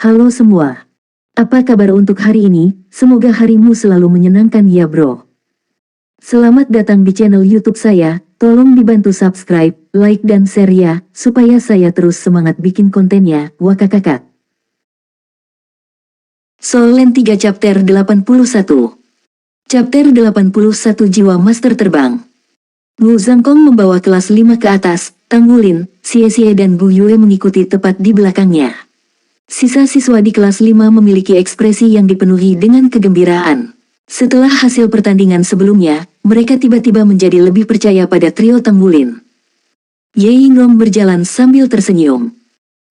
Halo semua. Apa kabar untuk hari ini? Semoga harimu selalu menyenangkan ya bro. Selamat datang di channel YouTube saya. Tolong dibantu subscribe, like dan share ya, supaya saya terus semangat bikin kontennya. Wakakakak. Solen 3 Chapter 81. Chapter 81 Jiwa Master Terbang. Wu Zhangkong membawa kelas 5 ke atas, Tang Wulin, Xie Xie dan Bu Yue mengikuti tepat di belakangnya. Sisa siswa di kelas 5 memiliki ekspresi yang dipenuhi dengan kegembiraan. Setelah hasil pertandingan sebelumnya, mereka tiba-tiba menjadi lebih percaya pada trio Tang Wulin. Ye Yingrong berjalan sambil tersenyum.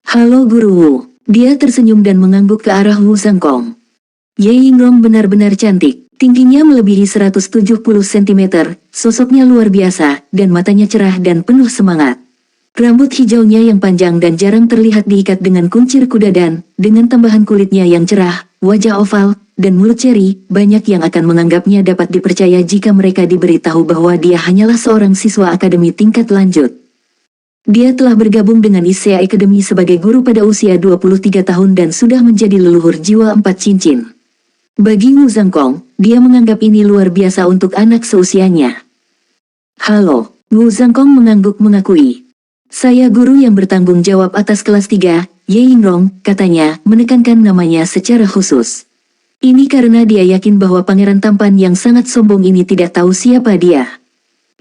Halo Guru Wu. Dia tersenyum dan mengangguk ke arah Wu Zhangkong. Ye Yingrong benar-benar cantik. Tingginya melebihi 170 cm, sosoknya luar biasa, dan matanya cerah dan penuh semangat. Rambut hijaunya yang panjang dan jarang terlihat diikat dengan kuncir kuda dan, dengan tambahan kulitnya yang cerah, wajah oval, dan mulut ceri, banyak yang akan menganggapnya dapat dipercaya jika mereka diberitahu bahwa dia hanyalah seorang siswa akademi tingkat lanjut. Dia telah bergabung dengan Issei Academy sebagai guru pada usia 23 tahun dan sudah menjadi leluhur jiwa 4 cincin. Bagi Wu Zhangkong, dia menganggap ini luar biasa untuk anak seusianya. Halo, Wu Zhangkong mengangguk mengakui. Saya guru yang bertanggung jawab atas kelas 3, Ye Yingrong, katanya, menekankan namanya secara khusus. Ini karena dia yakin bahwa pangeran tampan yang sangat sombong ini tidak tahu siapa dia.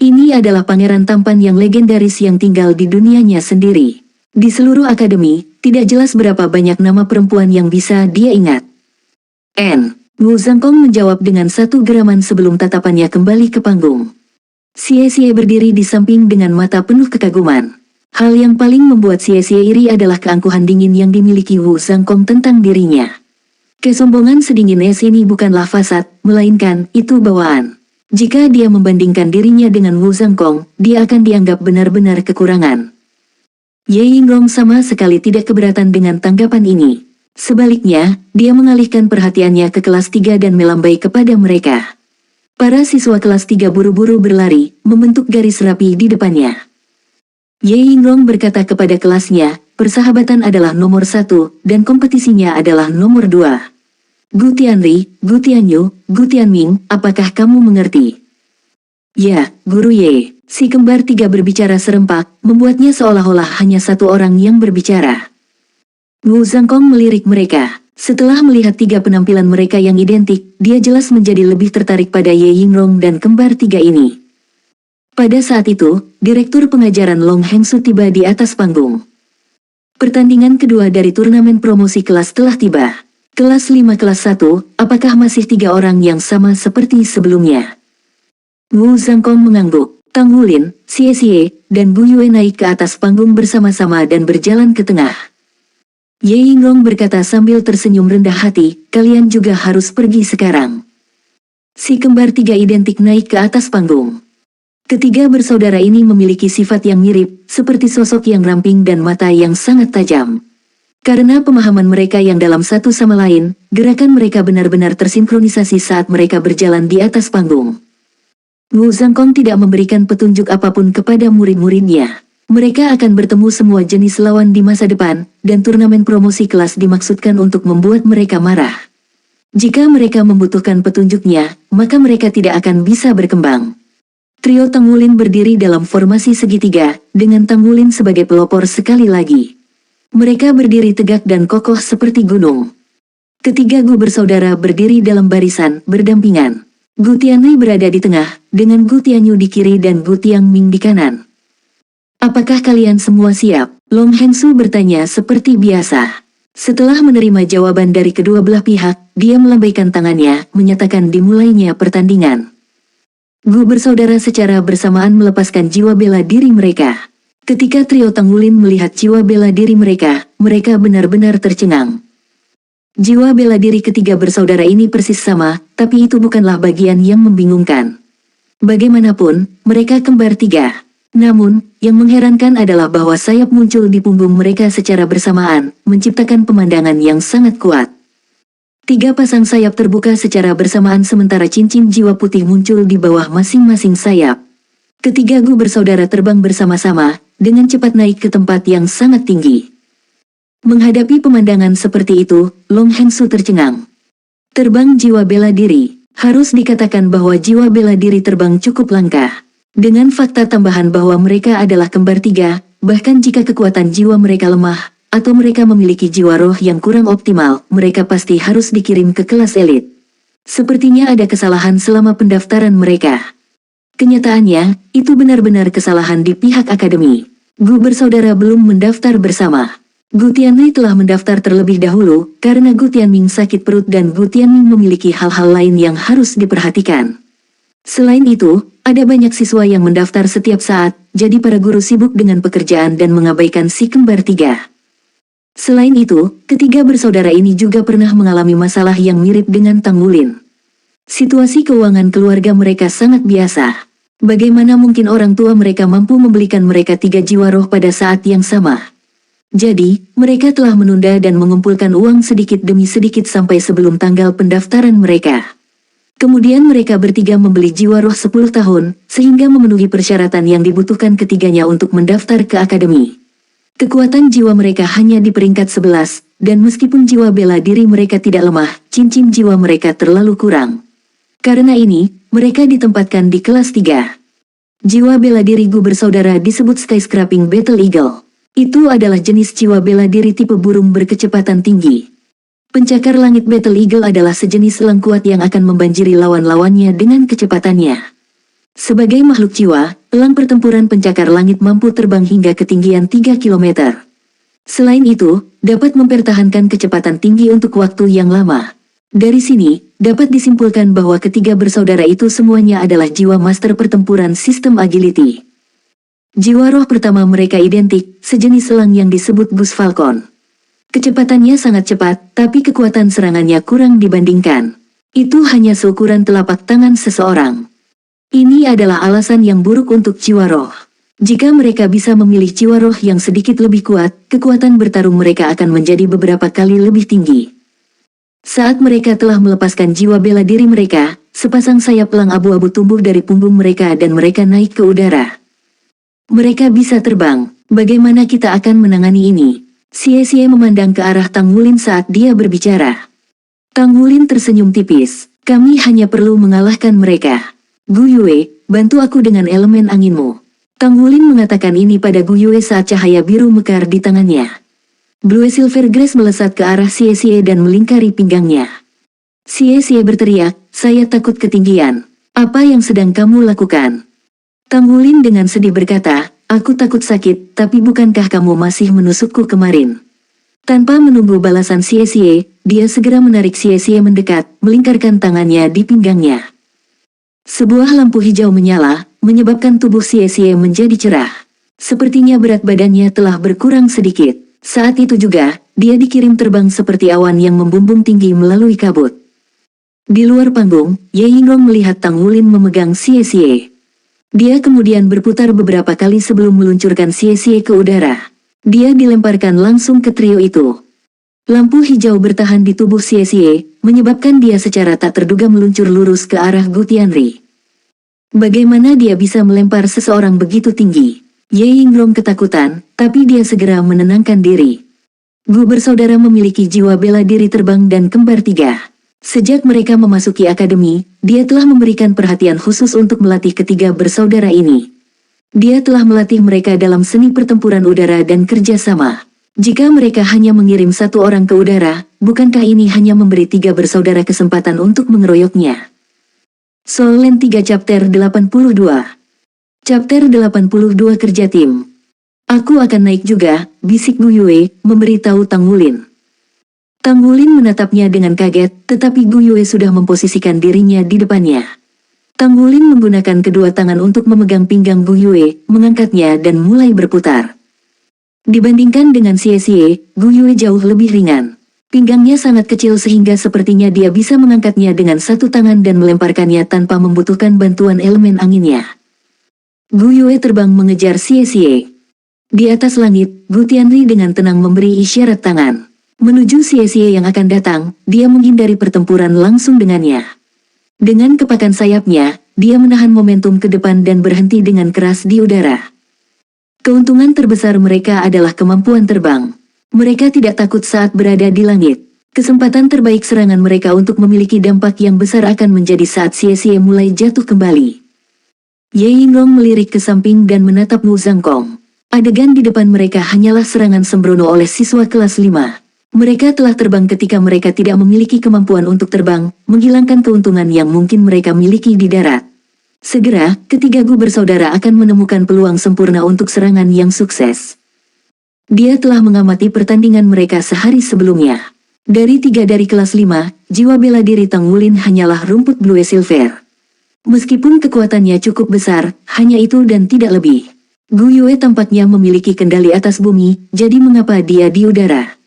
Ini adalah pangeran tampan yang legendaris yang tinggal di dunianya sendiri. Di seluruh akademi, tidak jelas berapa banyak nama perempuan yang bisa dia ingat. Wu Zhangkong menjawab dengan satu geraman sebelum tatapannya kembali ke panggung. Xie Xie berdiri di samping dengan mata penuh kekaguman. Hal yang paling membuat Xie Xie iri adalah keangkuhan dingin yang dimiliki Wu Zhangkong tentang dirinya. Kesombongan sedingin es ini bukanlah fasad, melainkan itu bawaan. Jika dia membandingkan dirinya dengan Wu Zhangkong, dia akan dianggap benar-benar kekurangan. Ye Yingrong sama sekali tidak keberatan dengan tanggapan ini. Sebaliknya, dia mengalihkan perhatiannya ke kelas 3 dan melambai kepada mereka. Para siswa kelas 3 buru-buru berlari, membentuk garis rapi di depannya. Ye Yingrong berkata kepada kelasnya, persahabatan adalah nomor 1, dan kompetisinya adalah nomor 2. Gu Tianri, Gu Tianyu, Gu Tianming, apakah kamu mengerti? Ya, Guru Ye. Si kembar 3 berbicara serempak, membuatnya seolah-olah hanya satu orang yang berbicara. Wu Zhangkong melirik mereka. Setelah melihat 3 penampilan mereka yang identik, dia jelas menjadi lebih tertarik pada Ye Yingrong dan kembar 3 ini. Pada saat itu, Direktur Pengajaran Long Hengsu tiba di atas panggung. Pertandingan kedua dari turnamen promosi kelas telah tiba. Kelas 5 kelas 1, apakah masih 3 orang yang sama seperti sebelumnya? Wu Zhangkong mengangguk. Tang Wulin, Xie Xie, dan Bu Yue naik ke atas panggung bersama-sama dan berjalan ke tengah. Ye Yingrong berkata sambil tersenyum rendah hati, kalian juga harus pergi sekarang. Si kembar 3 identik naik ke atas panggung. Ketiga bersaudara ini memiliki sifat yang mirip, seperti sosok yang ramping dan mata yang sangat tajam. Karena pemahaman mereka yang dalam satu sama lain, gerakan mereka benar-benar tersinkronisasi saat mereka berjalan di atas panggung. Wu Zhangkong tidak memberikan petunjuk apapun kepada murid-muridnya. Mereka akan bertemu semua jenis lawan di masa depan, dan turnamen promosi kelas dimaksudkan untuk membuat mereka marah. Jika mereka membutuhkan petunjuknya, maka mereka tidak akan bisa berkembang. Trio Tang Wulin berdiri dalam formasi segitiga, dengan Tang Wulin sebagai pelopor sekali lagi. Mereka berdiri tegak dan kokoh seperti gunung. Ketiga Gu bersaudara berdiri dalam barisan, berdampingan. Gu Tianli berada di tengah, dengan Gu Tianyu di kiri dan Gu Tianming di kanan. Apakah kalian semua siap? Long Hengsu bertanya seperti biasa. Setelah menerima jawaban dari kedua belah pihak, dia melambaikan tangannya, menyatakan dimulainya pertandingan. Gu bersaudara secara bersamaan melepaskan jiwa bela diri mereka. Ketika trio Tang Wulin melihat jiwa bela diri mereka, mereka benar-benar tercengang. Jiwa bela diri ketiga bersaudara ini persis sama, tapi itu bukanlah bagian yang membingungkan. Bagaimanapun, mereka kembar 3. Namun, yang mengherankan adalah bahwa sayap muncul di punggung mereka secara bersamaan, menciptakan pemandangan yang sangat kuat. 3 pasang sayap terbuka secara bersamaan sementara cincin jiwa putih muncul di bawah masing-masing sayap. Ketiga Gu bersaudara terbang bersama-sama, dengan cepat naik ke tempat yang sangat tinggi. Menghadapi pemandangan seperti itu, Long Hengsu tercengang. Terbang jiwa bela diri. Harus dikatakan bahwa jiwa bela diri terbang cukup langka. Dengan fakta tambahan bahwa mereka adalah kembar tiga, bahkan jika kekuatan jiwa mereka lemah, atau mereka memiliki jiwa roh yang kurang optimal, mereka pasti harus dikirim ke kelas elit. Sepertinya ada kesalahan selama pendaftaran mereka. Kenyataannya, itu benar-benar kesalahan di pihak akademi. Gu bersaudara belum mendaftar bersama. Gu Tianli telah mendaftar terlebih dahulu, karena Gu Tianming sakit perut dan Gu Tianming memiliki hal-hal lain yang harus diperhatikan. Selain itu, ada banyak siswa yang mendaftar setiap saat, jadi para guru sibuk dengan pekerjaan dan mengabaikan si kembar tiga. Selain itu, ketiga bersaudara ini juga pernah mengalami masalah yang mirip dengan Tang Wulin. Situasi keuangan keluarga mereka sangat biasa. Bagaimana mungkin orang tua mereka mampu membelikan mereka 3 jiwa roh pada saat yang sama? Jadi, mereka telah menunda dan mengumpulkan uang sedikit demi sedikit sampai sebelum tanggal pendaftaran mereka. Kemudian mereka bertiga membeli jiwa roh 10 tahun, sehingga memenuhi persyaratan yang dibutuhkan ketiganya untuk mendaftar ke akademi. Kekuatan jiwa mereka hanya di peringkat 11, dan meskipun jiwa bela diri mereka tidak lemah, cincin jiwa mereka terlalu kurang. Karena ini, mereka ditempatkan di kelas 3. Jiwa bela diri Gu bersaudara disebut Skyscraping Battle Eagle. Itu adalah jenis jiwa bela diri tipe burung berkecepatan tinggi. Pencakar langit Battle Eagle adalah sejenis elang kuat yang akan membanjiri lawan-lawannya dengan kecepatannya. Sebagai makhluk jiwa, elang pertempuran pencakar langit mampu terbang hingga ketinggian 3 km. Selain itu, dapat mempertahankan kecepatan tinggi untuk waktu yang lama. Dari sini, dapat disimpulkan bahwa ketiga bersaudara itu semuanya adalah jiwa master pertempuran sistem agility. Jiwa roh pertama mereka identik, sejenis elang yang disebut Gus Falcon. Kecepatannya sangat cepat, tapi kekuatan serangannya kurang dibandingkan. Itu hanya seukuran telapak tangan seseorang. Ini adalah alasan yang buruk untuk jiwa roh. Jika mereka bisa memilih jiwa roh yang sedikit lebih kuat, kekuatan bertarung mereka akan menjadi beberapa kali lebih tinggi. Saat mereka telah melepaskan jiwa bela diri mereka, sepasang sayap elang abu-abu tumbuh dari punggung mereka dan mereka naik ke udara. Mereka bisa terbang. Bagaimana kita akan menangani ini? Xie memandang ke arah Tang Wulin saat dia berbicara. Tang Wulin tersenyum tipis. Kami hanya perlu mengalahkan mereka. Gu Yue, bantu aku dengan elemen anginmu. Tang Wulin mengatakan ini pada Gu Yue saat cahaya biru mekar di tangannya. Blue Silver Grace melesat ke arah Xie dan melingkari pinggangnya. Xie berteriak, saya takut ketinggian. Apa yang sedang kamu lakukan? Tang Wulin dengan sedih berkata, aku takut sakit, tapi bukankah kamu masih menusukku kemarin? Tanpa menunggu balasan Xie, dia segera menarik Xie mendekat, melingkarkan tangannya di pinggangnya. Sebuah lampu hijau menyala, menyebabkan tubuh Xie menjadi cerah. Sepertinya berat badannya telah berkurang sedikit. Saat itu juga, dia dikirim terbang seperti awan yang membumbung tinggi melalui kabut. Di luar panggung, Ye Yinglong melihat Tang Wulin memegang Xie. Dia kemudian berputar beberapa kali sebelum meluncurkan Xie ke udara. Dia dilemparkan langsung ke trio itu. Lampu hijau bertahan di tubuh Xie, menyebabkan dia secara tak terduga meluncur lurus ke arah Gu Tianri. Bagaimana dia bisa melempar seseorang begitu tinggi? Ye Yinglong ketakutan, tapi dia segera menenangkan diri. Gu bersaudara memiliki jiwa bela diri terbang dan kembar tiga. Sejak mereka memasuki akademi, dia telah memberikan perhatian khusus untuk melatih ketiga bersaudara ini. Dia telah melatih mereka dalam seni pertempuran udara dan kerjasama. Jika mereka hanya mengirim satu orang ke udara, bukankah ini hanya memberi 3 bersaudara kesempatan untuk mengeroyoknya? Soul Land 3 Chapter 82. Chapter 82 Kerja Tim. Aku akan naik juga, bisik Gu Yue, memberitahu Tang Wulin. Tang Wulin menatapnya dengan kaget, tetapi Gu Yue sudah memposisikan dirinya di depannya. Tang Wulin menggunakan kedua tangan untuk memegang pinggang Gu Yue, mengangkatnya dan mulai berputar. Dibandingkan dengan Xie, Gu Yue jauh lebih ringan. Pinggangnya sangat kecil sehingga sepertinya dia bisa mengangkatnya dengan satu tangan dan melemparkannya tanpa membutuhkan bantuan elemen anginnya. Gu Yue terbang mengejar Xie. Di atas langit, Gu Tianri dengan tenang memberi isyarat tangan. Menuju Xie yang akan datang, dia menghindari pertempuran langsung dengannya. Dengan kepakan sayapnya, dia menahan momentum ke depan dan berhenti dengan keras di udara. Keuntungan terbesar mereka adalah kemampuan terbang. Mereka tidak takut saat berada di langit. Kesempatan terbaik serangan mereka untuk memiliki dampak yang besar akan menjadi saat Xie mulai jatuh kembali. Ye Yinglong melirik ke samping dan menatap Wu Zhangkong. Adegan di depan mereka hanyalah serangan sembrono oleh siswa kelas 5. Mereka telah terbang ketika mereka tidak memiliki kemampuan untuk terbang, menghilangkan keuntungan yang mungkin mereka miliki di darat. Segera, ketiga Gu bersaudara akan menemukan peluang sempurna untuk serangan yang sukses. Dia telah mengamati pertandingan mereka sehari sebelumnya. Dari 3 dari kelas 5, jiwa bela diri Tang Wulin hanyalah rumput Blue Silver. Meskipun kekuatannya cukup besar, hanya itu dan tidak lebih. Gu Yue tampaknya memiliki kendali atas bumi, jadi mengapa dia di udara?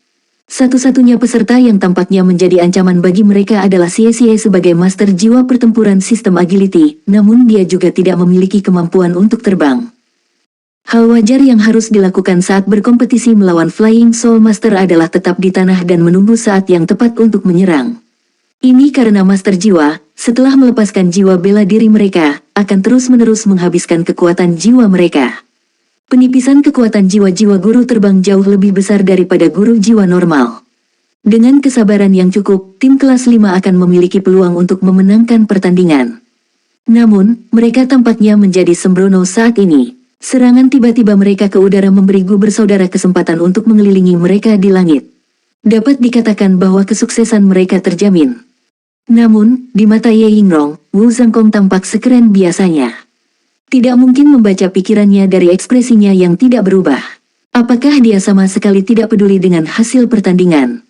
Satu-satunya peserta yang tampaknya menjadi ancaman bagi mereka adalah Xie sebagai master jiwa pertempuran sistem agility, namun dia juga tidak memiliki kemampuan untuk terbang. Hal wajar yang harus dilakukan saat berkompetisi melawan Flying Soul Master adalah tetap di tanah dan menunggu saat yang tepat untuk menyerang. Ini karena Master Jiwa, setelah melepaskan jiwa bela diri mereka, akan terus-menerus menghabiskan kekuatan jiwa mereka. Penipisan kekuatan jiwa-jiwa guru terbang jauh lebih besar daripada guru jiwa normal. Dengan kesabaran yang cukup, tim kelas 5 akan memiliki peluang untuk memenangkan pertandingan. Namun, mereka tampaknya menjadi sembrono saat ini. Serangan tiba-tiba mereka ke udara memberi Gu bersaudara kesempatan untuk mengelilingi mereka di langit. Dapat dikatakan bahwa kesuksesan mereka terjamin. Namun, di mata Ye Yinglong, Wu Zhangkong tampak sekeren biasanya. Tidak mungkin membaca pikirannya dari ekspresinya yang tidak berubah. Apakah dia sama sekali tidak peduli dengan hasil pertandingan?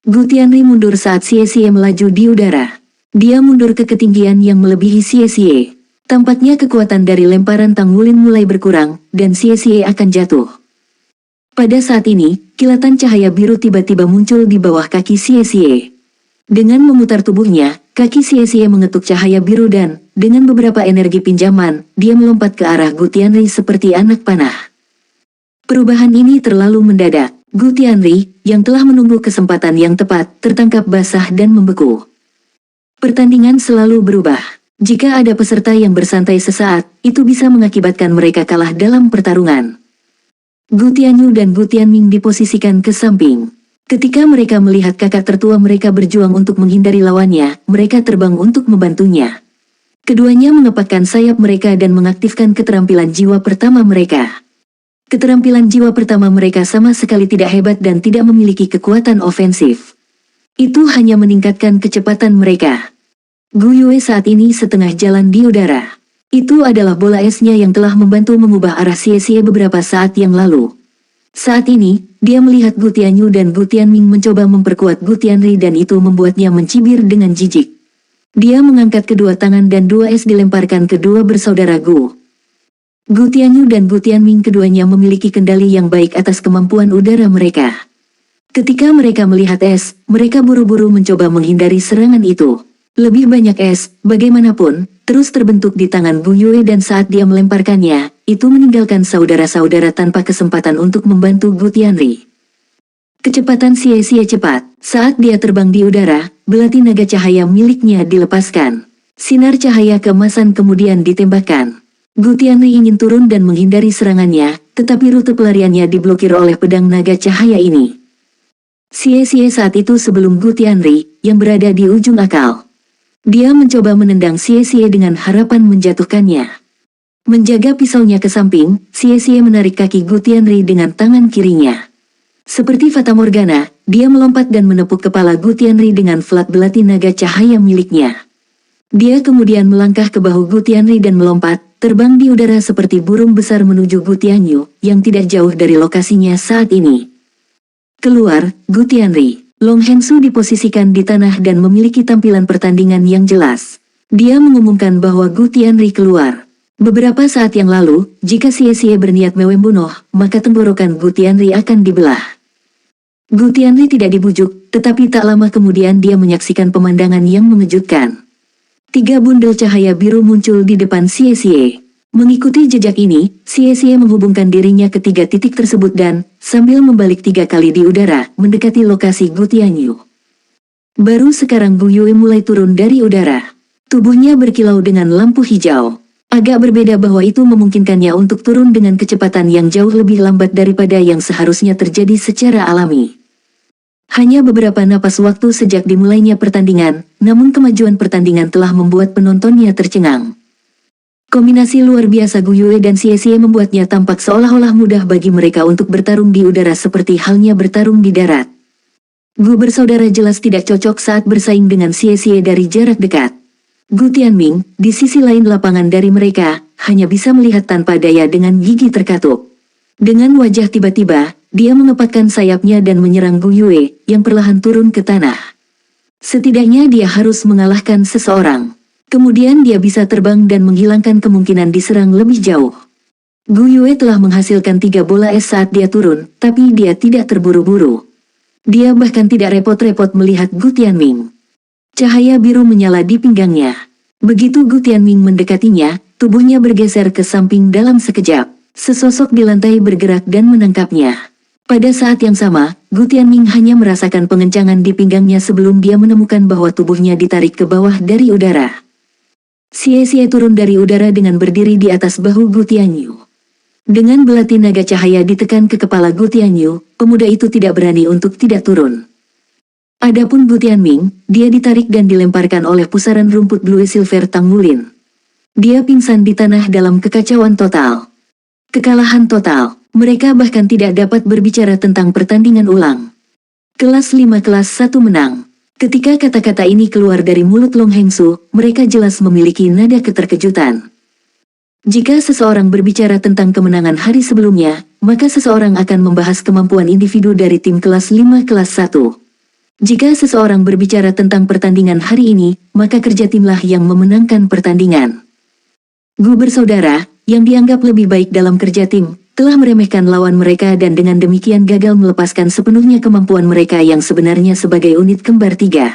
Gu Tianri mundur saat Xie melaju di udara. Dia mundur ke ketinggian yang melebihi Xie. Tampaknya kekuatan dari lemparan Tang Wulin mulai berkurang, dan Xie akan jatuh. Pada saat ini, kilatan cahaya biru tiba-tiba muncul di bawah kaki Xie. Dengan memutar tubuhnya, kaki Xie mengetuk cahaya biru dan, dengan beberapa energi pinjaman, dia melompat ke arah Gu Tianri seperti anak panah. Perubahan ini terlalu mendadak. Gu Tianri, yang telah menunggu kesempatan yang tepat, tertangkap basah dan membeku. Pertandingan selalu berubah. Jika ada peserta yang bersantai sesaat, itu bisa mengakibatkan mereka kalah dalam pertarungan. Gu Tianyu dan Gu Tianming diposisikan ke samping. Ketika mereka melihat kakak tertua mereka berjuang untuk menghindari lawannya, mereka terbang untuk membantunya. Keduanya mengepakkan sayap mereka dan mengaktifkan keterampilan jiwa pertama mereka. Keterampilan jiwa pertama mereka sama sekali tidak hebat dan tidak memiliki kekuatan ofensif. Itu hanya meningkatkan kecepatan mereka. Gu Yue saat ini setengah jalan di udara. Itu adalah bola esnya yang telah membantu mengubah arah Xie beberapa saat yang lalu. Saat ini, dia melihat Gu Tianyu dan Gu Tianming mencoba memperkuat Gu Tianri dan itu membuatnya mencibir dengan jijik. Dia mengangkat kedua tangan dan 2 es dilemparkan kedua bersaudara Gu. Gu Tianyu dan Gu Tianming keduanya memiliki kendali yang baik atas kemampuan udara mereka. Ketika mereka melihat es, mereka buru-buru mencoba menghindari serangan itu. Lebih banyak es, bagaimanapun, terus terbentuk di tangan Gu Yue dan saat dia melemparkannya, itu meninggalkan saudara-saudara tanpa kesempatan untuk membantu Gu Tianri. Kecepatan Xie cepat. Saat dia terbang di udara, belati naga cahaya miliknya dilepaskan. Sinar cahaya keemasan kemudian ditembakkan. Gu Tianri ingin turun dan menghindari serangannya, tetapi rute pelariannya diblokir oleh pedang naga cahaya ini. Xie saat itu sebelum Gu Tianri, yang berada di ujung akal. Dia mencoba menendang Xie dengan harapan menjatuhkannya. Menjaga pisaunya ke samping, Xie menarik kaki Gu Tianri dengan tangan kirinya. Seperti Fata Morgana, dia melompat dan menepuk kepala Gu Tianri dengan flat belati naga cahaya miliknya. Dia kemudian melangkah ke bahu Gu Tianri dan melompat, terbang di udara seperti burung besar menuju Gu Tianyu, yang tidak jauh dari lokasinya saat ini. Keluar, Gu Tianri. Long Hengsu diposisikan di tanah dan memiliki tampilan pertandingan yang jelas. Dia mengumumkan bahwa Gu Tianri keluar. Beberapa saat yang lalu, jika Xie berniat membunuh, maka tenggorokan Gu Tianri akan dibelah. Gu Tianri tidak dibujuk, tetapi tak lama kemudian dia menyaksikan pemandangan yang mengejutkan. 3 bundel cahaya biru muncul di depan Xie. Mengikuti jejak ini, Xie menghubungkan dirinya ke 3 titik tersebut dan, sambil membalik 3 kali di udara, mendekati lokasi Gu Tianyu. Baru sekarang Gu Yue mulai turun dari udara. Tubuhnya berkilau dengan lampu hijau. Agak berbeda bahwa itu memungkinkannya untuk turun dengan kecepatan yang jauh lebih lambat daripada yang seharusnya terjadi secara alami. Hanya beberapa napas waktu sejak dimulainya pertandingan, namun kemajuan pertandingan telah membuat penontonnya tercengang. Kombinasi luar biasa Gu Yue dan Xie Xie membuatnya tampak seolah-olah mudah bagi mereka untuk bertarung di udara seperti halnya bertarung di darat. Gu bersaudara jelas tidak cocok saat bersaing dengan Xie Xie dari jarak dekat. Gu Tianming, di sisi lain lapangan dari mereka, hanya bisa melihat tanpa daya dengan gigi terkatup. Dengan wajah tiba-tiba, dia mengepakkan sayapnya dan menyerang Gu Yue, yang perlahan turun ke tanah. Setidaknya dia harus mengalahkan seseorang. Kemudian dia bisa terbang dan menghilangkan kemungkinan diserang lebih jauh. Gu Yue telah menghasilkan 3 bola es saat dia turun, tapi dia tidak terburu-buru. Dia bahkan tidak repot-repot melihat Gu Tianming. Cahaya biru menyala di pinggangnya. Begitu Gu Tianming mendekatinya, tubuhnya bergeser ke samping dalam sekejap. Sesosok di lantai bergerak dan menangkapnya. Pada saat yang sama, Gu Tianming hanya merasakan pengencangan di pinggangnya sebelum dia menemukan bahwa tubuhnya ditarik ke bawah dari udara. Xie Xie turun dari udara dengan berdiri di atas bahu Gu Tianyu. Dengan belati naga cahaya ditekan ke kepala Gu Tianyu, pemuda itu tidak berani untuk tidak turun. Adapun Gu Tianming, dia ditarik dan dilemparkan oleh pusaran rumput Blue Silver Tangulin. Dia pingsan di tanah dalam kekacauan total. Kekalahan total, mereka bahkan tidak dapat berbicara tentang pertandingan ulang. Kelas 5 kelas 1 menang. Ketika kata-kata ini keluar dari mulut Long Hengsu, mereka jelas memiliki nada keterkejutan. Jika seseorang berbicara tentang kemenangan hari sebelumnya, maka seseorang akan membahas kemampuan individu dari tim kelas 5 kelas 1. Jika seseorang berbicara tentang pertandingan hari ini, maka kerja timlah yang memenangkan pertandingan. Gu bersaudara, yang dianggap lebih baik dalam kerja tim, telah meremehkan lawan mereka dan dengan demikian gagal melepaskan sepenuhnya kemampuan mereka yang sebenarnya sebagai unit kembar 3.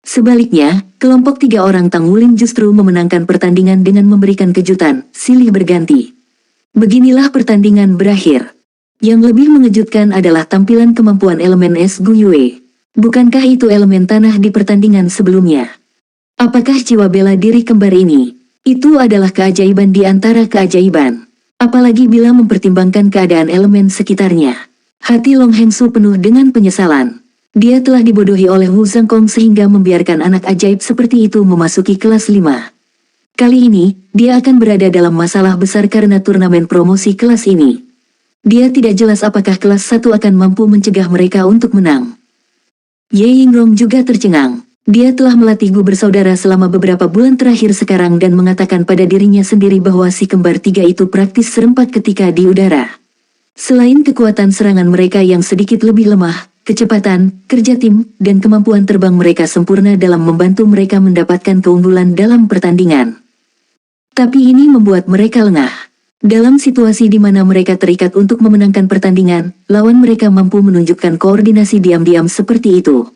Sebaliknya, kelompok 3 orang Tangulin justru memenangkan pertandingan dengan memberikan kejutan, silih berganti. Beginilah pertandingan berakhir. Yang lebih mengejutkan adalah tampilan kemampuan elemen es Gu Yue. Bukankah itu elemen tanah di pertandingan sebelumnya? Apakah jiwa bela diri kembar ini? Itu adalah keajaiban di antara keajaiban. Apalagi bila mempertimbangkan keadaan elemen sekitarnya. Hati Long Hengsu penuh dengan penyesalan. Dia telah dibodohi oleh Wu Zhangkong sehingga membiarkan anak ajaib seperti itu memasuki kelas 5. Kali ini, dia akan berada dalam masalah besar karena turnamen promosi kelas ini. Dia tidak jelas apakah kelas 1 akan mampu mencegah mereka untuk menang. Ye Yingrong juga tercengang. Dia telah melatih Gu bersaudara selama beberapa bulan terakhir sekarang dan mengatakan pada dirinya sendiri bahwa si kembar 3 itu praktis serempak ketika di udara. Selain kekuatan serangan mereka yang sedikit lebih lemah, kecepatan, kerja tim, dan kemampuan terbang mereka sempurna dalam membantu mereka mendapatkan keunggulan dalam pertandingan. Tapi ini membuat mereka lengah. Dalam situasi di mana mereka terikat untuk memenangkan pertandingan, lawan mereka mampu menunjukkan koordinasi diam-diam seperti itu.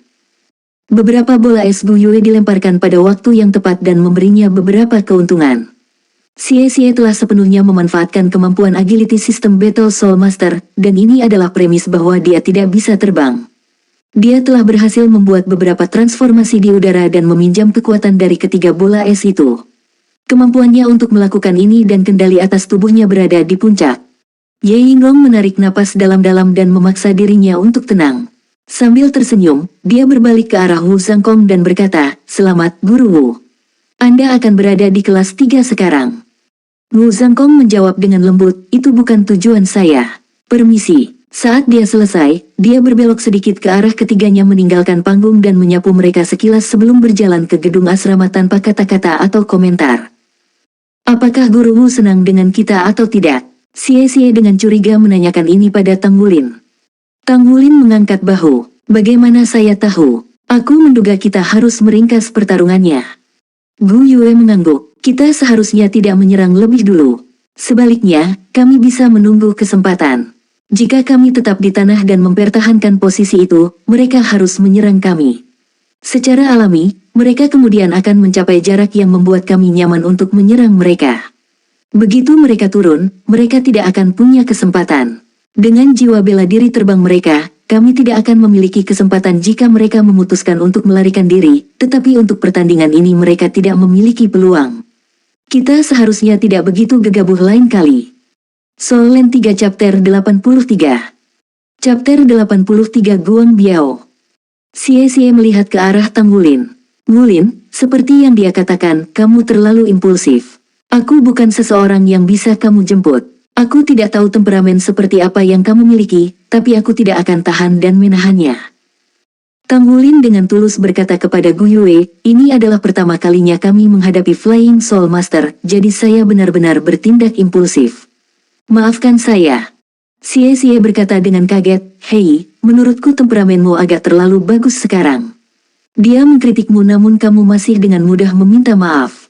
Beberapa bola es Gu Yue dilemparkan pada waktu yang tepat dan memberinya beberapa keuntungan. Xie Xie telah sepenuhnya memanfaatkan kemampuan agility sistem Battle Soul Master, dan ini adalah premis bahwa dia tidak bisa terbang. Dia telah berhasil membuat beberapa transformasi di udara dan meminjam kekuatan dari ketiga bola es itu. Kemampuannya untuk melakukan ini dan kendali atas tubuhnya berada di puncak. Ye Yingrong menarik napas dalam-dalam dan memaksa dirinya untuk tenang. Sambil tersenyum, dia berbalik ke arah Wu Zhangkong dan berkata, "Selamat, Guru Wu. Anda akan berada di kelas 3 sekarang." Wu Zhangkong menjawab dengan lembut, "Itu bukan tujuan saya. Permisi." Saat dia selesai, dia berbelok sedikit ke arah ketiganya meninggalkan panggung dan menyapu mereka sekilas sebelum berjalan ke gedung asrama tanpa kata-kata atau komentar. "Apakah Guru Wu senang dengan kita atau tidak?" Xie Xie dengan curiga menanyakan ini pada Tangulin. Tangulin mengangkat bahu. "Bagaimana saya tahu? Aku menduga kita harus meringkas pertarungannya." Gu Yue mengangguk. "Kita seharusnya tidak menyerang lebih dulu. Sebaliknya, kami bisa menunggu kesempatan. Jika kami tetap di tanah dan mempertahankan posisi itu, mereka harus menyerang kami. Secara alami, mereka kemudian akan mencapai jarak yang membuat kami nyaman untuk menyerang mereka. Begitu mereka turun, mereka tidak akan punya kesempatan. Dengan jiwa bela diri terbang mereka, kami tidak akan memiliki kesempatan jika mereka memutuskan untuk melarikan diri, tetapi untuk pertandingan ini mereka tidak memiliki peluang." Kita seharusnya tidak begitu gegabah lain kali. Soul Land 3 Chapter 83. Chapter 83 Guang Biao. Xie melihat ke arah Tanggulin. Ngulin, seperti yang dia katakan, kamu terlalu impulsif. Aku bukan seseorang yang bisa kamu jemput. Aku tidak tahu temperamen seperti apa yang kamu miliki, tapi aku tidak akan tahan dan menahannya. Tanggulin dengan tulus berkata kepada Gu Yue, ini adalah pertama kalinya kami menghadapi Flying Soul Master, jadi saya benar-benar bertindak impulsif. Maafkan saya. Xie berkata dengan kaget, hei, menurutku temperamenmu agak terlalu bagus sekarang. Dia mengkritikmu namun kamu masih dengan mudah meminta maaf.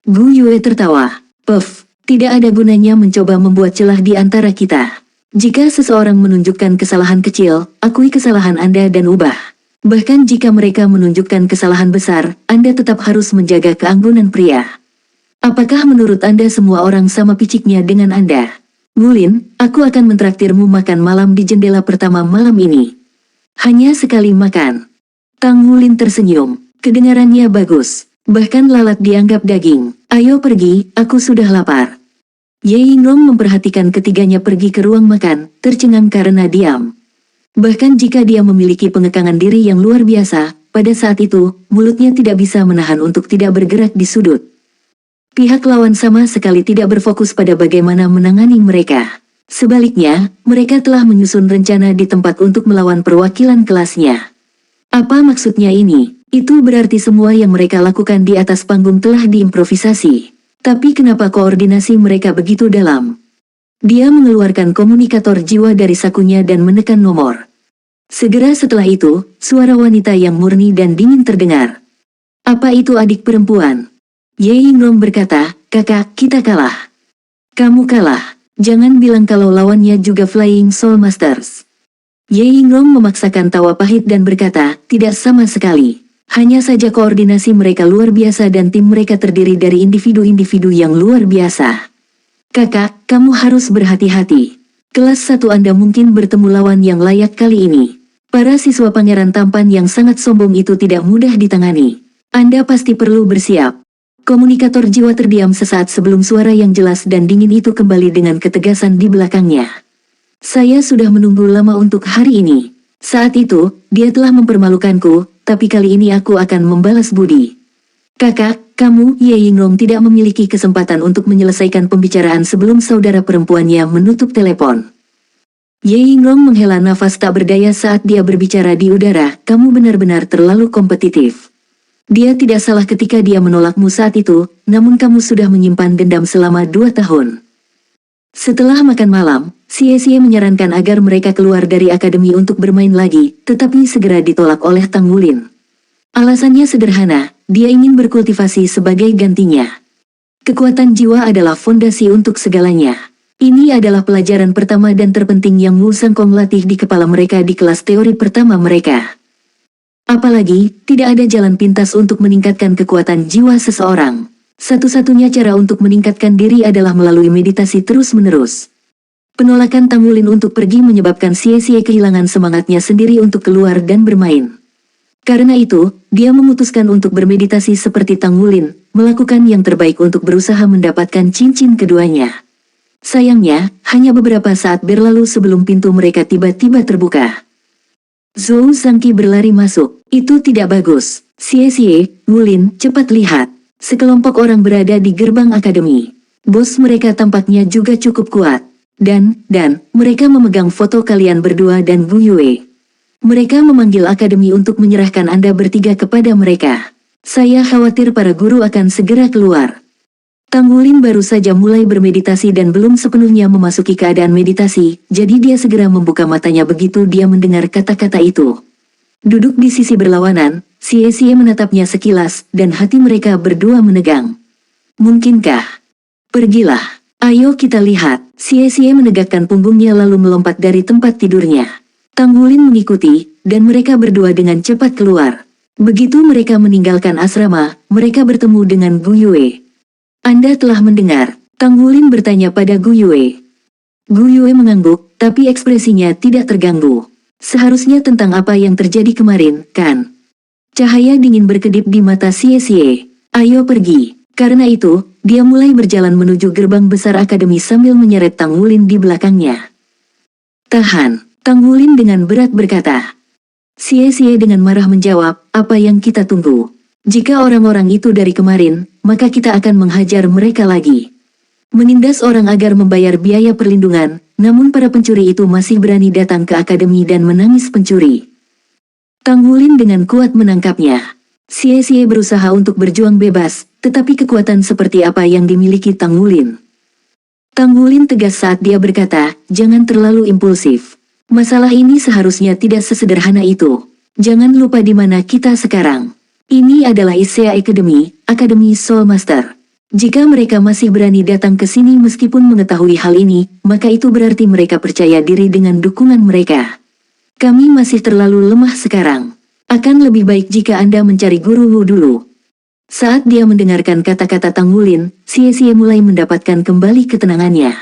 Gu Yue tertawa, puff. Tidak ada gunanya mencoba membuat celah di antara kita. Jika seseorang menunjukkan kesalahan kecil, akui kesalahan Anda dan ubah. Bahkan jika mereka menunjukkan kesalahan besar, Anda tetap harus menjaga keanggunan pria. Apakah menurut Anda semua orang sama piciknya dengan Anda? Ngulin, aku akan mentraktirmu makan malam di jendela pertama malam ini. Hanya sekali makan. Tanggulin tersenyum, kedengarannya bagus. Bahkan lalat dianggap daging. Ayo pergi, aku sudah lapar. Ye Yinglong memperhatikan ketiganya pergi ke ruang makan, tercengang karena diam. Bahkan jika dia memiliki pengekangan diri yang luar biasa, pada saat itu, mulutnya tidak bisa menahan untuk tidak bergerak di sudut. Pihak lawan sama sekali tidak berfokus pada bagaimana menangani mereka. Sebaliknya, mereka telah menyusun rencana di tempat untuk melawan perwakilan kelasnya. Apa maksudnya ini? Itu berarti semua yang mereka lakukan di atas panggung telah diimprovisasi. Tapi kenapa koordinasi mereka begitu dalam? Dia mengeluarkan komunikator jiwa dari sakunya dan menekan nomor. Segera setelah itu, suara wanita yang murni dan dingin terdengar. Apa itu adik perempuan? Ye Yinglong berkata, kakak, kita kalah. Kamu kalah. Jangan bilang kalau lawannya juga Flying Soul Masters. Ye Yinglong memaksakan tawa pahit dan berkata, tidak sama sekali. Hanya saja koordinasi mereka luar biasa dan tim mereka terdiri dari individu-individu yang luar biasa. Kakak, kamu harus berhati-hati. Kelas 1 Anda mungkin bertemu lawan yang layak kali ini. Para siswa pangeran tampan yang sangat sombong itu tidak mudah ditangani. Anda pasti perlu bersiap. Komunikator jiwa terdiam sesaat sebelum suara yang jelas dan dingin itu kembali dengan ketegasan di belakangnya. Saya sudah menunggu lama untuk hari ini. Saat itu, dia telah mempermalukanku, tapi kali ini aku akan membalas budi. Kakak, kamu, Ye Yinglong tidak memiliki kesempatan untuk menyelesaikan pembicaraan sebelum saudara perempuannya menutup telepon. Ye Yinglong menghela nafas tak berdaya saat dia berbicara di udara, kamu benar-benar terlalu kompetitif. Dia tidak salah ketika dia menolakmu saat itu, namun kamu sudah menyimpan dendam selama 2 tahun. Setelah makan malam, Xie menyarankan agar mereka keluar dari akademi untuk bermain lagi, tetapi segera ditolak oleh Tanggulin. Alasannya sederhana, dia ingin berkultivasi sebagai gantinya. Kekuatan jiwa adalah fondasi untuk segalanya. Ini adalah pelajaran pertama dan terpenting yang Wu Sangkong latih di kepala mereka di kelas teori pertama mereka. Apalagi, tidak ada jalan pintas untuk meningkatkan kekuatan jiwa seseorang. Satu-satunya cara untuk meningkatkan diri adalah melalui meditasi terus-menerus. Penolakan Tanggulin untuk pergi menyebabkan Xie kehilangan semangatnya sendiri untuk keluar dan bermain. Karena itu, dia memutuskan untuk bermeditasi seperti Tanggulin, melakukan yang terbaik untuk berusaha mendapatkan cincin keduanya. Sayangnya, hanya beberapa saat berlalu sebelum pintu mereka tiba-tiba terbuka. Zhou Zhangqi berlari masuk. Itu tidak bagus. Xie, Ngulin, cepat lihat. Sekelompok orang berada di gerbang akademi. Bos mereka tampaknya juga cukup kuat. Dan, mereka memegang foto kalian berdua dan Gu Yue. Mereka memanggil akademi untuk menyerahkan Anda bertiga kepada mereka. Saya khawatir para guru akan segera keluar. Tanggulin baru saja mulai bermeditasi dan belum sepenuhnya memasuki keadaan meditasi, jadi dia segera membuka matanya begitu dia mendengar kata-kata itu. Duduk di sisi berlawanan, Xie menatapnya sekilas, dan hati mereka berdua menegang. Mungkinkah? Pergilah. Ayo kita lihat. Xie menegakkan punggungnya lalu melompat dari tempat tidurnya. Tanggulin mengikuti, dan mereka berdua dengan cepat keluar. Begitu mereka meninggalkan asrama, mereka bertemu dengan Gu Yue. Anda telah mendengar? Tanggulin bertanya pada Gu Yue. Gu Yue mengangguk, tapi ekspresinya tidak terganggu. Seharusnya tentang apa yang terjadi kemarin, kan? Cahaya dingin berkedip di mata Xie. Ayo pergi. Karena itu, dia mulai berjalan menuju gerbang besar akademi sambil menyeret Tang Wulin di belakangnya. "Tahan," Tang Wulin dengan berat berkata. Xie dengan marah menjawab, "Apa yang kita tunggu? Jika orang-orang itu dari kemarin, maka kita akan menghajar mereka lagi." Menindas orang agar membayar biaya perlindungan, namun para pencuri itu masih berani datang ke akademi dan menangis pencuri. Tang Wulin dengan kuat menangkapnya. Xie berusaha untuk berjuang bebas, tetapi kekuatan seperti apa yang dimiliki Tang Wulin? Tang Wulin tegas saat dia berkata, "Jangan terlalu impulsif. Masalah ini seharusnya tidak sesederhana itu. Jangan lupa di mana kita sekarang. Ini adalah Issea Academy, Akademi Soul Master. Jika mereka masih berani datang ke sini meskipun mengetahui hal ini, maka itu berarti mereka percaya diri dengan dukungan mereka. Kami masih terlalu lemah sekarang. Akan lebih baik jika Anda mencari guru Wu dulu." Saat dia mendengarkan kata-kata Tang Wulin, Xie mulai mendapatkan kembali ketenangannya.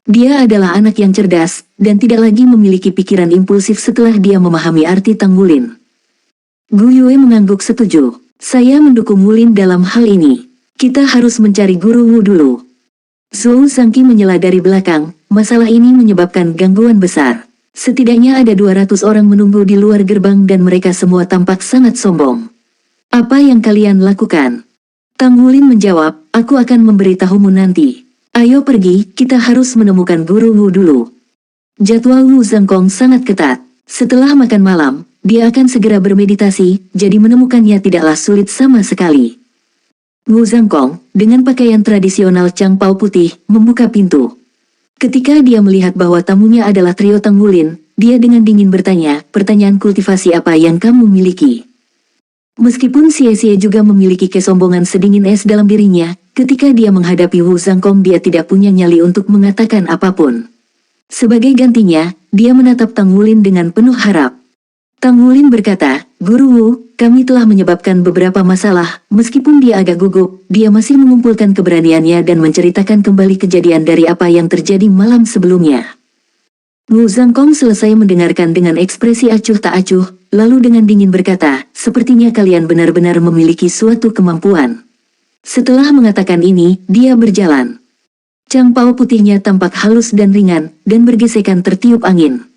Dia adalah anak yang cerdas, dan tidak lagi memiliki pikiran impulsif setelah dia memahami arti Tang Wulin. Gu Yue mengangguk setuju. "Saya mendukung Wulin dalam hal ini. Kita harus mencari guru Wu dulu." Zhou Zhangqi menyela dari belakang, "Masalah ini menyebabkan gangguan besar. Setidaknya ada 200 orang menunggu di luar gerbang dan mereka semua tampak sangat sombong. Apa yang kalian lakukan?" Tang Wulin menjawab, "Aku akan memberitahumu nanti. Ayo pergi, kita harus menemukan guru Wu dulu." Jadwal Wu Zhangkong sangat ketat. Setelah makan malam, dia akan segera bermeditasi, jadi menemukannya tidaklah sulit sama sekali. Wu Zhangkong, dengan pakaian tradisional Changpao putih, membuka pintu. Ketika dia melihat bahwa tamunya adalah trio Tang Wulin, dia dengan dingin bertanya, "Pertanyaan kultivasi apa yang kamu miliki?" Meskipun Xie juga memiliki kesombongan sedingin es dalam dirinya, ketika dia menghadapi Wu Zhangkong dia tidak punya nyali untuk mengatakan apapun. Sebagai gantinya, dia menatap Tang Wulin dengan penuh harap. Tang Wulin berkata, "Guru Wu, kami telah menyebabkan beberapa masalah." Meskipun dia agak gugup, dia masih mengumpulkan keberaniannya dan menceritakan kembali kejadian dari apa yang terjadi malam sebelumnya. Wu Zhangkong selesai mendengarkan dengan ekspresi acuh tak acuh, lalu dengan dingin berkata, "Sepertinya kalian benar-benar memiliki suatu kemampuan." Setelah mengatakan ini, dia berjalan. Changpao putihnya tampak halus dan ringan, dan bergesekan tertiup angin.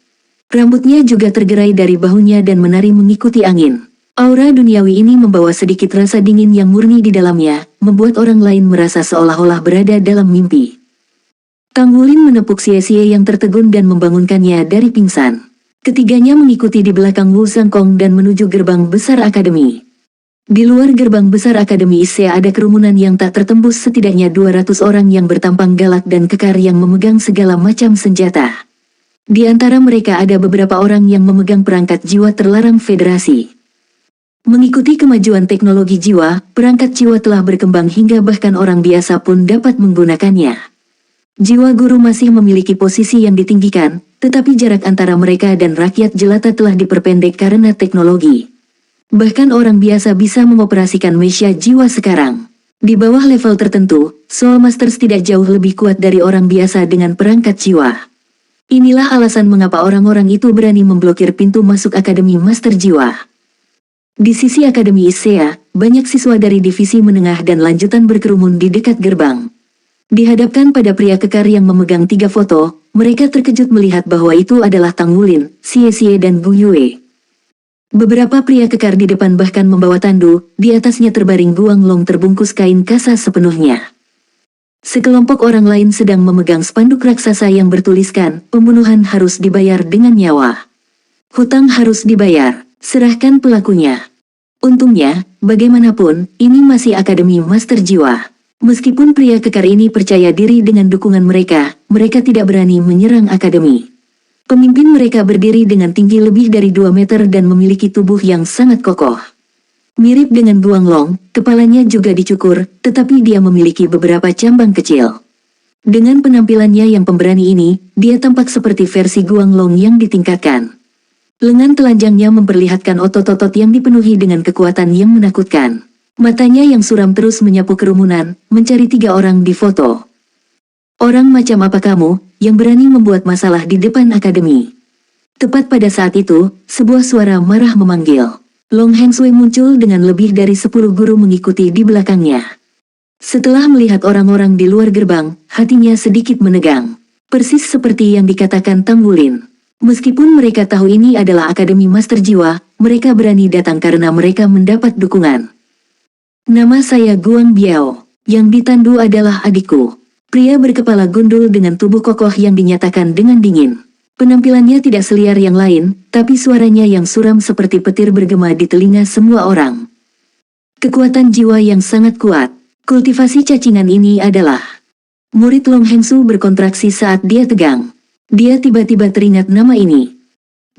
Rambutnya juga tergerai dari bahunya dan menari mengikuti angin. Aura duniawi ini membawa sedikit rasa dingin yang murni di dalamnya, membuat orang lain merasa seolah-olah berada dalam mimpi. Tang Wulin menepuk Xie yang tertegun dan membangunkannya dari pingsan. Ketiganya mengikuti di belakang Wu Zhangkong dan menuju gerbang besar akademi. Di luar gerbang besar akademi Issea ada kerumunan yang tak tertembus, setidaknya 200 orang yang bertampang galak dan kekar yang memegang segala macam senjata. Di antara mereka ada beberapa orang yang memegang perangkat jiwa terlarang federasi. Mengikuti kemajuan teknologi jiwa, perangkat jiwa telah berkembang hingga bahkan orang biasa pun dapat menggunakannya. Jiwa guru masih memiliki posisi yang ditinggikan, tetapi jarak antara mereka dan rakyat jelata telah diperpendek karena teknologi. Bahkan orang biasa bisa mengoperasikan mesya jiwa sekarang. Di bawah level tertentu, Soul Masters tidak jauh lebih kuat dari orang biasa dengan perangkat jiwa. Inilah alasan mengapa orang-orang itu berani memblokir pintu masuk Akademi Master Jiwa. Di sisi Akademi Issea, banyak siswa dari divisi menengah dan lanjutan berkerumun di dekat gerbang. Dihadapkan pada pria kekar yang memegang 3 foto, mereka terkejut melihat bahwa itu adalah Tang Wulin, Xie dan Gu Yue. Beberapa pria kekar di depan bahkan membawa tandu, di atasnya terbaring Guang Long terbungkus kain kasa sepenuhnya. Sekelompok orang lain sedang memegang spanduk raksasa yang bertuliskan, "Pembunuhan harus dibayar dengan nyawa. Hutang harus dibayar, serahkan pelakunya." Untungnya, bagaimanapun, ini masih Akademi Master Jiwa. Meskipun pria kekar ini percaya diri dengan dukungan mereka, mereka tidak berani menyerang Akademi. Pemimpin mereka berdiri dengan tinggi lebih dari 2 meter dan memiliki tubuh yang sangat kokoh. Mirip dengan Guang Long, kepalanya juga dicukur, tetapi dia memiliki beberapa cambang kecil. Dengan penampilannya yang pemberani ini, dia tampak seperti versi Guang Long yang ditingkatkan. Lengan telanjangnya memperlihatkan otot-otot yang dipenuhi dengan kekuatan yang menakutkan. Matanya yang suram terus menyapu kerumunan, mencari 3 orang di foto. "Orang macam apa kamu, yang berani membuat masalah di depan akademi?" Tepat pada saat itu, sebuah suara marah memanggil. Long Heng Sui muncul dengan lebih dari 10 guru mengikuti di belakangnya. Setelah melihat orang-orang di luar gerbang, hatinya sedikit menegang. Persis seperti yang dikatakan Tanggulin. Meskipun mereka tahu ini adalah Akademi Master Jiwa, mereka berani datang karena mereka mendapat dukungan. Nama saya Guang Biao. Yang ditandu adalah adikku. Pria berkepala gundul dengan tubuh kokoh yang dinyatakan dengan dingin. Penampilannya tidak seliar yang lain, tapi suaranya yang suram seperti petir bergema di telinga semua orang. Kekuatan jiwa yang sangat kuat. Kultivasi cacingan ini adalah. Murid Long Hengsu berkontraksi saat dia tegang. Dia tiba-tiba teringat nama ini.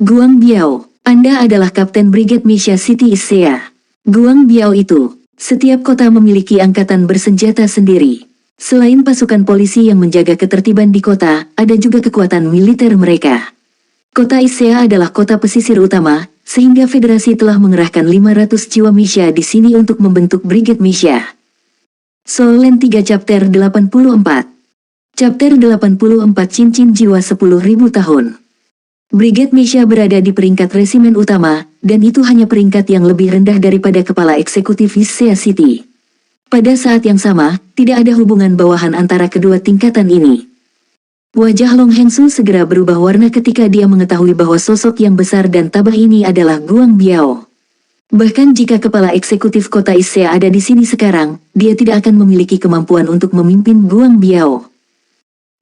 Guang Biao, Anda adalah Kapten Brigade Misha City Isea. Guang Biao itu. Setiap kota memiliki angkatan bersenjata sendiri. Selain pasukan polisi yang menjaga ketertiban di kota, ada juga kekuatan militer mereka. Kota Isea adalah kota pesisir utama, sehingga federasi telah mengerahkan 500 jiwa Misha di sini untuk membentuk Brigade Misha. Solen 3 Chapter 84. Chapter 84 Cincin Jiwa 10.000 tahun. Brigade Misha berada di peringkat resimen utama, dan itu hanya peringkat yang lebih rendah daripada kepala eksekutif Isea City. Pada saat yang sama, tidak ada hubungan bawahan antara kedua tingkatan ini. Wajah Long Hengsu segera berubah warna ketika dia mengetahui bahwa sosok yang besar dan tabah ini adalah Guang Biao. Bahkan jika kepala eksekutif kota Isea ada di sini sekarang, dia tidak akan memiliki kemampuan untuk memimpin Guang Biao.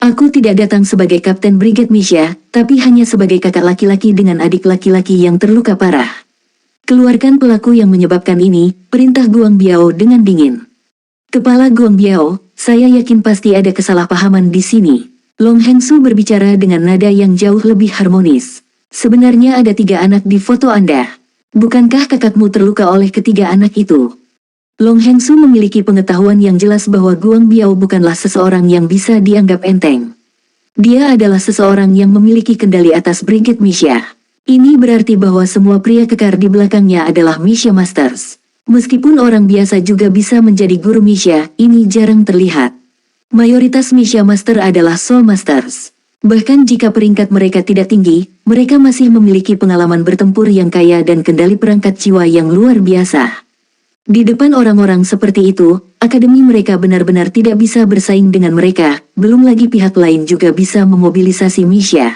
Aku tidak datang sebagai Kapten Brigade Misha, tapi hanya sebagai kakak laki-laki dengan adik laki-laki yang terluka parah. Keluarkan pelaku yang menyebabkan ini, perintah Guang Biao dengan dingin. Kepala Guang Biao, saya yakin pasti ada kesalahpahaman di sini. Long Hengsu berbicara dengan nada yang jauh lebih harmonis. Sebenarnya ada 3 anak di foto Anda. Bukankah kakakmu terluka oleh ketiga anak itu? Long Hengsu memiliki pengetahuan yang jelas bahwa Guang Biao bukanlah seseorang yang bisa dianggap enteng. Dia adalah seseorang yang memiliki kendali atas Brigade Misha. Ini berarti bahwa semua pria kekar di belakangnya adalah Misha Masters. Meskipun orang biasa juga bisa menjadi guru Misha, ini jarang terlihat. Mayoritas Misha Master adalah Soul Masters. Bahkan jika peringkat mereka tidak tinggi, mereka masih memiliki pengalaman bertempur yang kaya dan kendali perangkat jiwa yang luar biasa. Di depan orang-orang seperti itu, akademi mereka benar-benar tidak bisa bersaing dengan mereka, belum lagi pihak lain juga bisa memobilisasi Misha.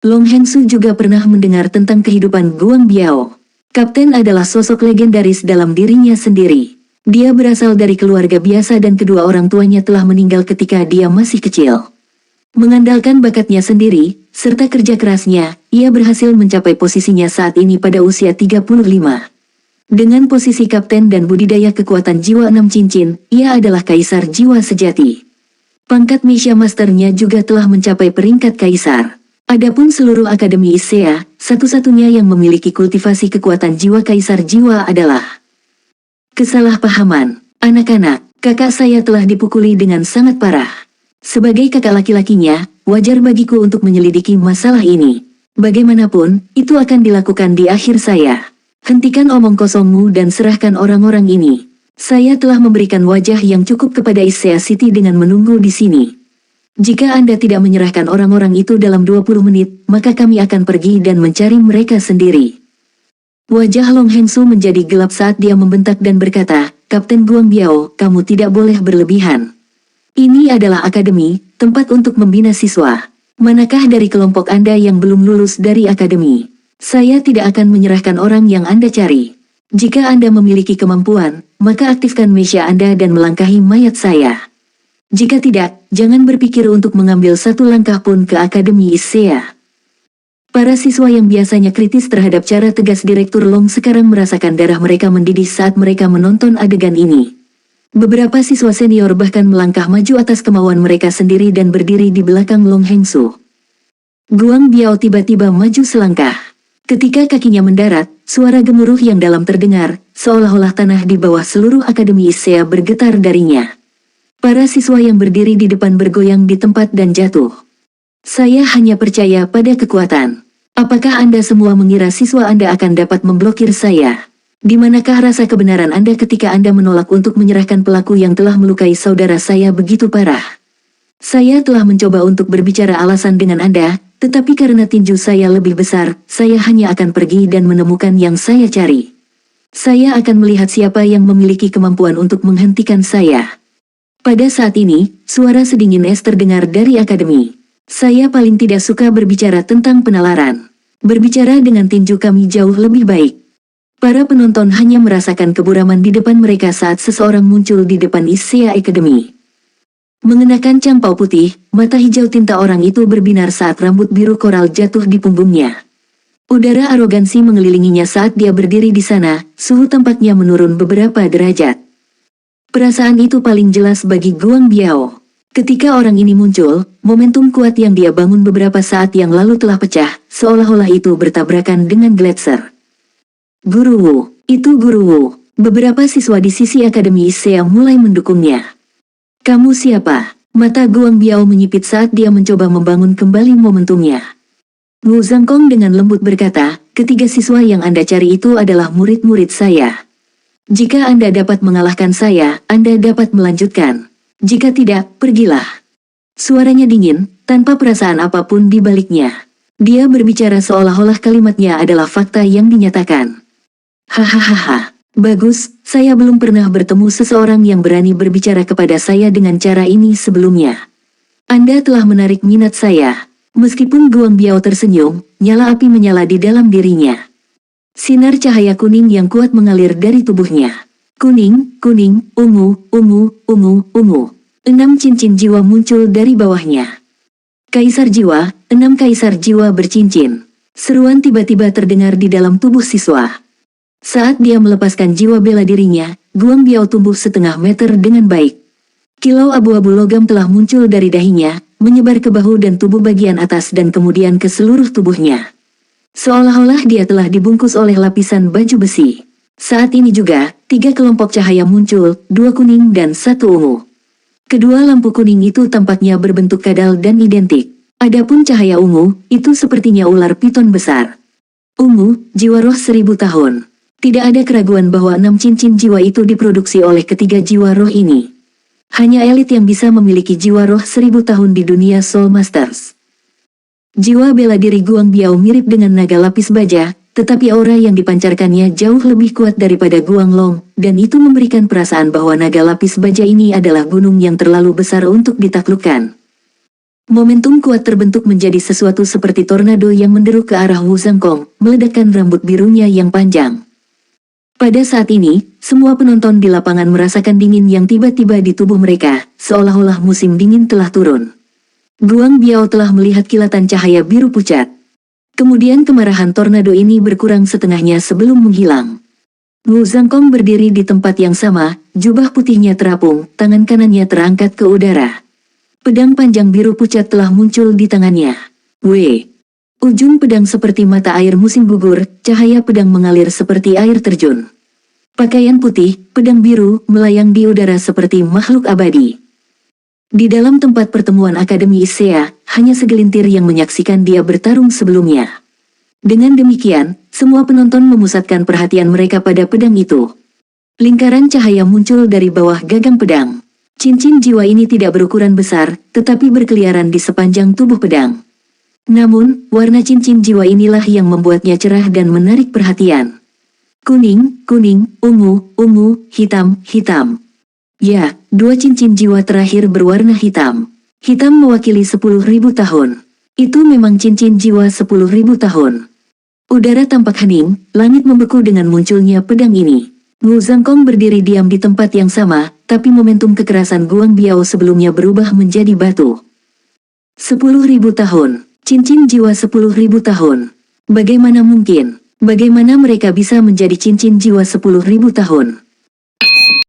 Long Hengsu juga pernah mendengar tentang kehidupan Guang Biao. Kapten adalah sosok legendaris dalam dirinya sendiri. Dia berasal dari keluarga biasa dan kedua orang tuanya telah meninggal ketika dia masih kecil. Mengandalkan bakatnya sendiri, serta kerja kerasnya, ia berhasil mencapai posisinya saat ini pada usia 35. Dengan posisi kapten dan budidaya kekuatan jiwa 6 cincin, ia adalah kaisar jiwa sejati. Pangkat Misha Masternya juga telah mencapai peringkat kaisar. Adapun seluruh akademi Isea, satu-satunya yang memiliki kultivasi kekuatan jiwa kaisar jiwa adalah kesalahpahaman. Anak-anak, kakak saya telah dipukuli dengan sangat parah. Sebagai kakak laki-lakinya, wajar bagiku untuk menyelidiki masalah ini. Bagaimanapun, itu akan dilakukan di akhir saya. Hentikan omong kosongmu dan serahkan orang-orang ini. Saya telah memberikan wajah yang cukup kepada Isea City dengan menunggu di sini. Jika Anda tidak menyerahkan orang-orang itu dalam 20 menit, maka kami akan pergi dan mencari mereka sendiri. Wajah Long Hengsu menjadi gelap saat dia membentak dan berkata, Kapten Guang Biao, kamu tidak boleh berlebihan. Ini adalah akademi, tempat untuk membina siswa. Manakah dari kelompok Anda yang belum lulus dari akademi? Saya tidak akan menyerahkan orang yang Anda cari. Jika Anda memiliki kemampuan, maka aktifkan Misha Anda dan melangkahi mayat saya. Jika tidak, jangan berpikir untuk mengambil satu langkah pun ke Akademi Isea. Para siswa yang biasanya kritis terhadap cara tegas Direktur Long sekarang merasakan darah mereka mendidih saat mereka menonton adegan ini. Beberapa siswa senior bahkan melangkah maju atas kemauan mereka sendiri dan berdiri di belakang Long Hengsu. Guang Biao tiba-tiba maju selangkah. Ketika kakinya mendarat, suara gemuruh yang dalam terdengar, seolah-olah tanah di bawah seluruh Akademi Isea bergetar darinya. Para siswa yang berdiri di depan bergoyang di tempat dan jatuh. Saya hanya percaya pada kekuatan. Apakah Anda semua mengira siswa Anda akan dapat memblokir saya? Di manakah rasa kebenaran Anda ketika Anda menolak untuk menyerahkan pelaku yang telah melukai saudara saya begitu parah? Saya telah mencoba untuk berbicara alasan dengan Anda, tetapi karena tinju saya lebih besar, saya hanya akan pergi dan menemukan yang saya cari. Saya akan melihat siapa yang memiliki kemampuan untuk menghentikan saya. Pada saat ini, suara sedingin es terdengar dari akademi. Saya paling tidak suka berbicara tentang penalaran. Berbicara dengan tinju kami jauh lebih baik. Para penonton hanya merasakan keburaman di depan mereka saat seseorang muncul di depan ISEA Academy. Mengenakan campau putih, mata hijau tinta orang itu berbinar saat rambut biru koral jatuh di punggungnya. Udara arogansi mengelilinginya saat dia berdiri di sana, suhu tempatnya menurun beberapa derajat. Perasaan itu paling jelas bagi Guang Biao. Ketika orang ini muncul, momentum kuat yang dia bangun beberapa saat yang lalu telah pecah, seolah-olah itu bertabrakan dengan gletser. Guru Wu, itu Guru Wu. Beberapa siswa di sisi Akademi ISEA mulai mendukungnya. Kamu siapa? Mata Guang Biao menyipit saat dia mencoba membangun kembali momentumnya. Wu Zhangkong dengan lembut berkata, ketiga siswa yang Anda cari itu adalah murid-murid saya. Jika Anda dapat mengalahkan saya, Anda dapat melanjutkan. Jika tidak, pergilah. Suaranya dingin, tanpa perasaan apapun di baliknya. Dia berbicara seolah-olah kalimatnya adalah fakta yang dinyatakan. Hahaha, bagus, saya belum pernah bertemu seseorang yang berani berbicara kepada saya dengan cara ini sebelumnya. Anda telah menarik minat saya. Meskipun Guang Biao tersenyum, nyala api menyala di dalam dirinya. Sinar cahaya kuning yang kuat mengalir dari tubuhnya. Kuning, kuning, ungu, ungu, ungu, ungu. 6 cincin jiwa muncul dari bawahnya. Kaisar jiwa, 6 kaisar jiwa bercincin. Seruan tiba-tiba terdengar di dalam tubuh siswa. Saat dia melepaskan jiwa bela dirinya, Guang Biao tumbuh setengah meter dengan baik. Kilau abu-abu logam telah muncul dari dahinya, menyebar ke bahu dan tubuh bagian atas dan kemudian ke seluruh tubuhnya. Seolah-olah dia telah dibungkus oleh lapisan baju besi. Saat ini juga, 3 kelompok cahaya muncul, 2 kuning dan 1 ungu. Kedua lampu kuning itu tampaknya berbentuk kadal dan identik. Adapun cahaya ungu, itu sepertinya ular piton besar. Ungu, jiwa roh 1000 tahun. Tidak ada keraguan bahwa 6 cincin jiwa itu diproduksi oleh ketiga jiwa roh ini. Hanya elit yang bisa memiliki jiwa roh 1000 tahun di dunia Soul Masters. Jiwa bela diri Guang Biao mirip dengan naga lapis baja, tetapi aura yang dipancarkannya jauh lebih kuat daripada Guang Long, dan itu memberikan perasaan bahwa naga lapis baja ini adalah gunung yang terlalu besar untuk ditaklukkan. Momentum kuat terbentuk menjadi sesuatu seperti tornado yang menderu ke arah Wu Zhangkong, meledakkan rambut birunya yang panjang. Pada saat ini, semua penonton di lapangan merasakan dingin yang tiba-tiba di tubuh mereka, seolah-olah musim dingin telah turun. Guang Biao telah melihat kilatan cahaya biru pucat. Kemudian kemarahan tornado ini berkurang setengahnya sebelum menghilang. Wu Zhangkong berdiri di tempat yang sama, jubah putihnya terapung, tangan kanannya terangkat ke udara. Pedang panjang biru pucat telah muncul di tangannya. Weh! Ujung pedang seperti mata air musim gugur, cahaya pedang mengalir seperti air terjun. Pakaian putih, pedang biru, melayang di udara seperti makhluk abadi. Di dalam tempat pertemuan Akademi ISEA, hanya segelintir yang menyaksikan dia bertarung sebelumnya. Dengan demikian, semua penonton memusatkan perhatian mereka pada pedang itu. Lingkaran cahaya muncul dari bawah gagang pedang. Cincin jiwa ini tidak berukuran besar, tetapi berkeliaran di sepanjang tubuh pedang. Namun, warna cincin jiwa inilah yang membuatnya cerah dan menarik perhatian. Kuning, kuning, ungu, ungu, hitam, hitam. Ya, 2 cincin jiwa terakhir berwarna hitam. Hitam mewakili 10.000 tahun. Itu memang cincin jiwa 10.000 tahun. Udara tampak hening, langit membeku dengan munculnya pedang ini. Wu Zhangkong berdiri diam di tempat yang sama, tapi momentum kekerasan Guang Biao sebelumnya berubah menjadi batu. 10.000 tahun. Cincin jiwa 10.000 tahun. Bagaimana mungkin? Bagaimana mereka bisa menjadi cincin jiwa 10.000 tahun?